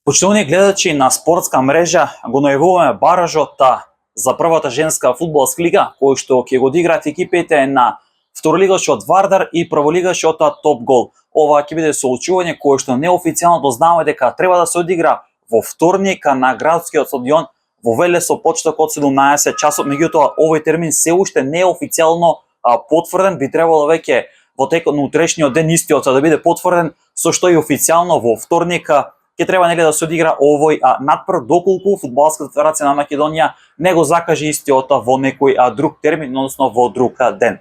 Почитувани гледачи на спортска мрежа, го најавуваме баражот за првата женска фудбалска лига, кој што ќе го одиграат екипите на второлигашот Вардар и прволигашот Топ Гол. Ова ќе биде соочување кое што неофицијално дознаваме дека треба да се одигра во вторник на градскиот стадион во Велес со почеток од 17 часот. Меѓутоа, овој термин се уште не е официјално потврден, би требало веќе во текот на утрешниот ден истиот да биде потврден, со што и официјално во вторник ќе треба да се одигра овој надпрв, доколку Фудбалската федерација на Македонија не го закаже истиот во некој друг термин, односно во друг ден.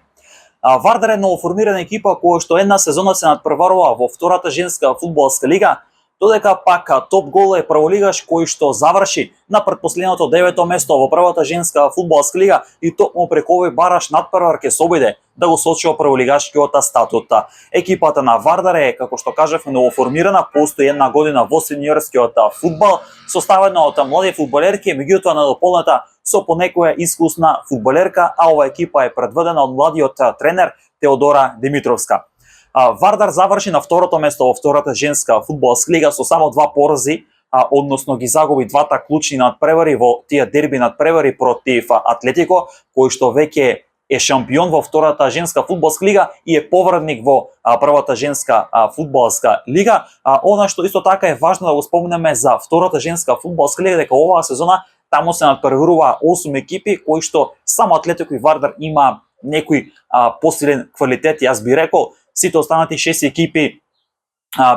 Вардар е новоформирана екипа која што една сезона се надпреварува во втората женска фудбалска лига, додека пак Топ Гол е прволигаш кој што заврши на претпоследното 9-то место во првата женска фудбалска лига и токму преку овој бараш надпревар ќе се обиде да го сочува прволигашкиот статут. Екипата на Вардар е, како што кажавме, новоформирана, постои една година во сениорскиот фудбал, составена од млади фудбалерки, меѓутоа надополната со понекоја искусна фудбалерка, а ова екипа е предводена од младиот тренер Теодора Димитровска. Вардар заврши на второто место во втората женска фудбалска лига со само 2 порази, односно ги загуби двата клучни надпревари во тие дерби надпревари против Атлетико, кој што веќе е шампион во втората женска фудбалска лига и е повредник во првата женска фудбалска лига. Она што исто така е важно да го спомнеме за втората женска фудбалска лига, дека оваа сезона таму се надпреварува 8 екипи, кои што само Атлетико и Вардар има некој посилен квалитет, јас би рекол. Сите останати 6 екипи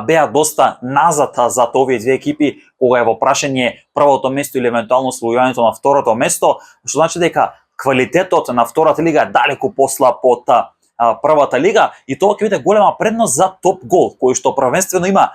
беа доста назад за овие две екипи кога е во прашање првото место или евентуално освојувањето на второто место, што значи дека квалитетот на втората лига е далеку послаб од првата лига и тоа ќе биде голема предност за Топ Гол, кој што првенствено има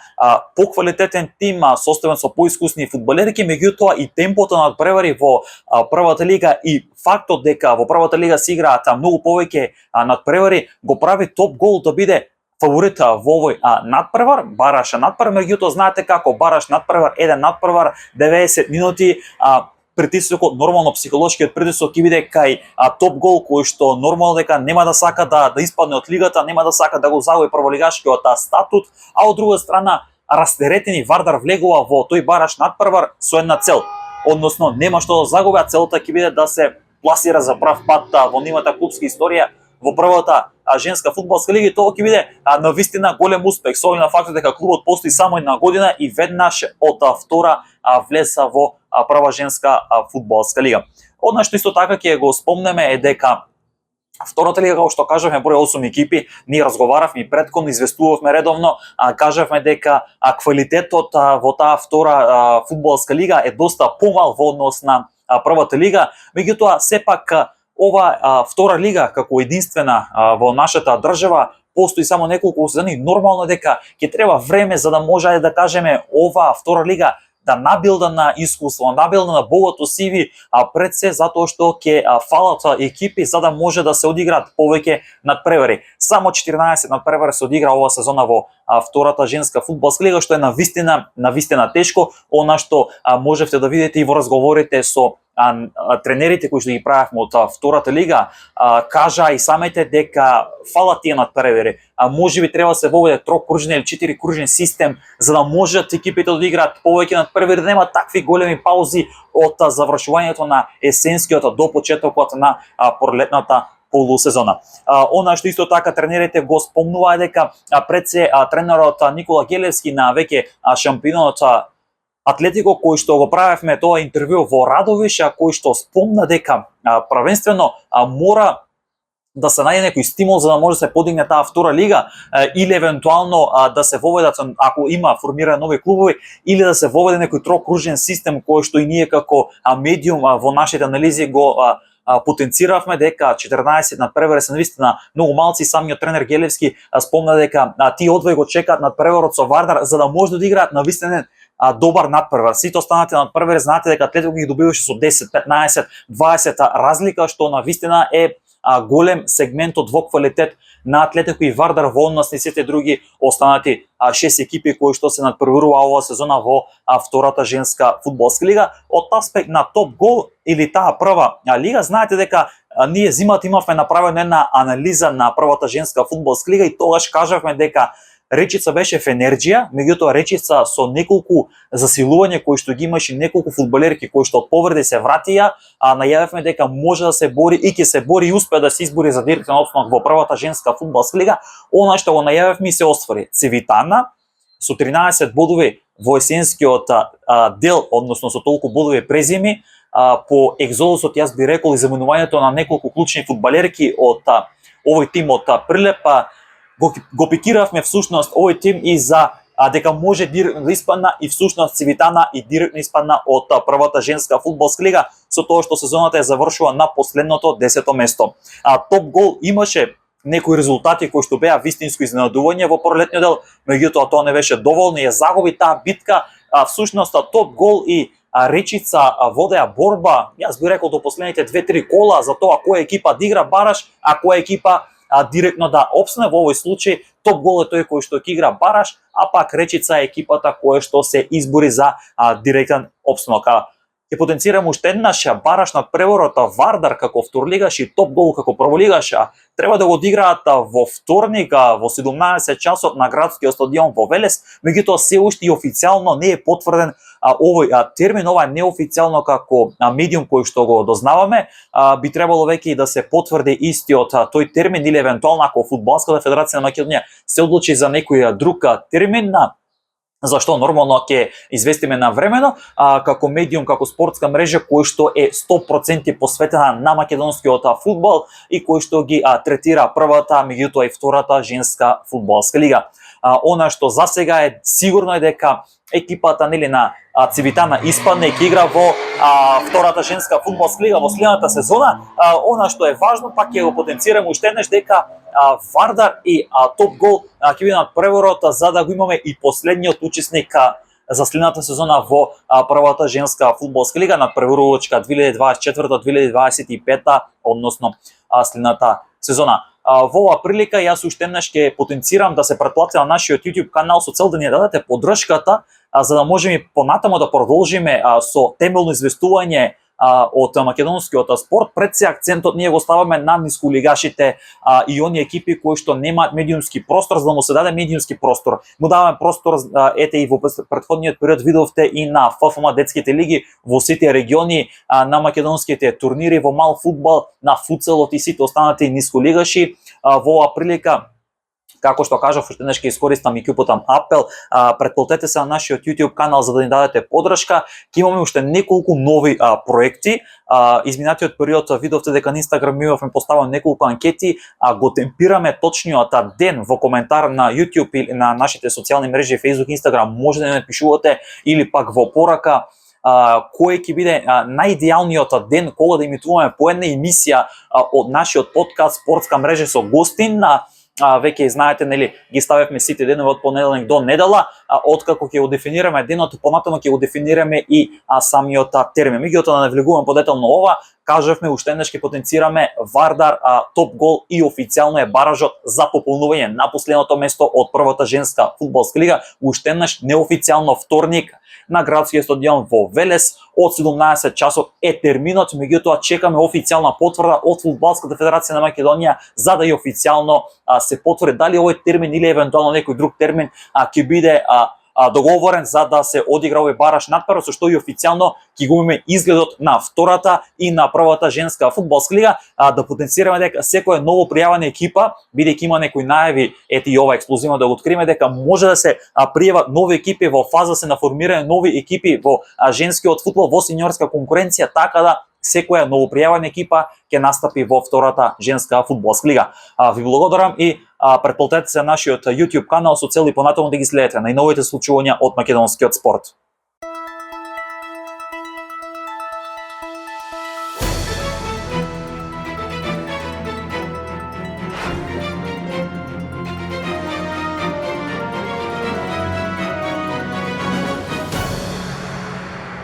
поквалитетен тим составен со поискусни фудбалерки, меѓутоа и темпото на надпревари во првата лига и фактот дека во првата лига се играат многу повеќе надпревари го прави Топ Гол да биде фаворит во овој надпревар, бараш надпревар, меѓутоа знаете како бараш надпревар, еден надпревар 90 минути, притисокот, нормално психолошкиот притисок ќе биде кај Топ Гол, кој што нормално дека нема да сака да испадне од лигата, нема да сака да го загуби прволигашкиот статут, а од друга страна растеретени Вардар влегува во тој бараш надпревар со една цел, односно нема што да загуби, а целта ќе биде да се пласира за прав пат во нивната клубска историја во првата женска фудбалска лига и тоа ќе биде навистина голем успех, со оглед на фактот дека клубот постои само една година и веднаш од втора влеса во прва женска фудбалска лига. Одна што исто така ќе го спомнеме е дека втората лига, како што кажавме, број 8 екипи, ние разговаравме и претходно известувавме редовно, кажавме дека квалитетот во таа втора фудбалска лига е доста помал во однос на првата лига, меѓутоа сепак ова втора лига како единствена во нашата држава постои само неколку сезони, нормално дека ќе треба време за да може да кажеме ова втора лига да набилда на искуство, набилда на богато CV, пред се затоа што ќе фалат екипи за да може да се одиграат повеќе надпревари. Само 14 надпревари се одигра оваа сезона во втората женска фудбалска лига, што е навистина тешко, она што можевте да видите и во разговорите со тренерите кои што ги правевме од втората лига, кажа и самите дека фалат тие надпревари. Можеби треба да се воведе трокружен или 4-кружен систем за да можат екипите да играат повеќе надпревари, да нема такви големи паузи од завршувањето на есенскиот до почетокот на пролетната полусезона. Она што исто така тренерите го спомнуваа дека пред се тренерот Никола Гелевски на веќе шампионот Атлетико, кој што го правевме тоа интервју во Радовиш, кој што спомна дека првенствено мора да се најде некој стимул за да може да се подигне таа втора лига или евентуално да се воведат, ако има формирани нови клубови, или да се воведе некој трокружен систем кој што и ние како медиум во нашите анализи го потенциравме, дека 14 надпревари се навистина многу малци. Самиот тренер Гелевски спомна дека тие одвој го чекаат надпреварот со Вардар за да може да играат навистина добар надпревар. Сите останати надпревари знаете дека Атлетико ги добиваше со 10, 15, 20 разлика, што навистина е голем сегментот во квалитет на Атлетико и Вардар во однос на сите други останати 6 екипи кои што се надпреварува оваа сезона во втората женска фудбалска лига. Од аспект на Топ Гол или таа прва лига, знаете дека ние зимата имавме направена една анализа на првата женска фудбалска лига и тогаш кажавме дека Речица беше в енерджија, меѓутоа Речица со неколку засилувања кои што ги имаше, неколку фудбалерки кои што од повреди се вратија, најавивме дека може да се бори и ќе се бори и успеа да се избори за директен опстанок во првата женска фудбалска лига. Она што го најавивме и се оствари. Цивитана со 13 бодови во есенскиот дел, односно со толку бодови презими, по екзодусот, јас би рекол, и заменувањето на неколку клучни фудбалерки од овој тим од Прилеп, го пикиравме всушност овој тим и за дека може директно да испадна, и всушност Цивитана и директно испадна од првата женска фудбалска лига, со тоа што сезоната е завршува на последното 10-то место. Топ гол имаше некои резултати кои што беа вистинско изненадување во пролетниот дел, меѓутоа тоа не беше доволно и ја загуби таа битка. Всушност топ гол и Речица водеа борба, јас би рекол, до последните 2-3 кола за тоа која екипа да игра бараш, а која екипа директно да опстане. Во овој случај топ гол е тој кој што ќе игра бараш, а пак Речица е екипата која што се избори за директен опстанок. Ќе потенцирам уште еднаш, бараш над преворот Вардар како вторлигаш и топ гол како прволигаш треба да го одиграат во вторник во 17 часот на градскиот стадион во Велес, меѓутоа се уште и официјално не е потврден овој термин, ова е неофицијално како медиум кој што го дознаваме, би требало веќе и да се потврди истиот тој термин или евентуално ако Фудбалската федерација на Македонија се одлучи за некој друг термин, зашто нормално ќе известиме навремено, како медиум, како спортска мрежа кој што е 100% посветена на македонскиот фудбал и кој што ги третира првата, меѓутоа и втората женска фудбалска лига. Она што за сега е сигурно е дека екипата на Цивитана испадне и ќе игра во втората женска фудбалска лига во следната сезона. Она што е важно, пак ќе го потенцираме уште еднаш, дека Вардар и топ гол ќе бидат преворот за да го имаме и последниот учесник за следната сезона во првата женска фудбалска лига на преворовачка 2024-2025, односно следната сезона. Во оваа прилика јас уште еднаш ќе потенцирам да се претплати на нашиот YouTube канал со цел да ни дадете поддршката, за да можеме понатаму да продолжиме со темелно известување од македонскиот спорт. Пред се акцентот ние го ставаме на нисколигашите и оние екипи кои што немаат медиумски простор, за да му се даде медиумски простор. Му даваме простор, ете и во претходниот период видовте и на ФФМ детските лиги во сите региони, на македонските турнири во мал фудбал, на футсалот и сите останати нисколигаши. Во оваа прилика, како што кажав, уште еднаш ќе искористам и ќе упатам апел, претплатете се на нашиот YouTube канал за да ни дадете поддршка. Ќе имаме уште неколку нови проекти. Изминатиот период видовте дека на Instagram имавме поставено неколку анкети, го темпираме точниот ден во коментар на YouTube или на нашите социјални мрежи Facebook, Instagram, може да не напишувате, или пак во порака кој ќе биде најидеалниот ден кога да имитуваме по една емисија од нашиот подкаст Спортска мрежа со гостин. Веќе знаете, нели, ги ставевме сите денови од понеделник до недела, откако ќе го дефинираме денот, понатаму ќе го дефинираме и самиот термин. Меѓутоа да не влегуваме подетално ова, кажавме уште еднаш ќе потенцираме Вардар, топ гол и официјално е баражот за пополнување на последното место од првата женска фудбалска лига. Уште еднаш неофицијално вторник на градскиот стадион во Велес од 17 часот е терминот, меѓутоа чекаме официјална потврда од Фудбалската федерација на Македонија за да и официјално се потврди дали овој термин или евентуално некој друг термин ќе биде договорен за да се одигра овој бараш надпревар, со што и официјално ќе го имаме изгледот на втората и на првата женска фудбалска лига. Да потенцираме дека секоја ново пријавена екипа, бидејќи има некои најави, ете и ова ексклузивно да го откриеме, дека може да се пријават нови екипи во фаза се на формирање нови екипи во женскиот фудбал во сениорска конкуренција, така да секоја новопријавена екипа ќе настапи во втората женска фудбалска лига. Ви благодарам и претплатете се на нашиот YouTube канал со цел и понатаму да ги следите најновите случувања од македонскиот спорт.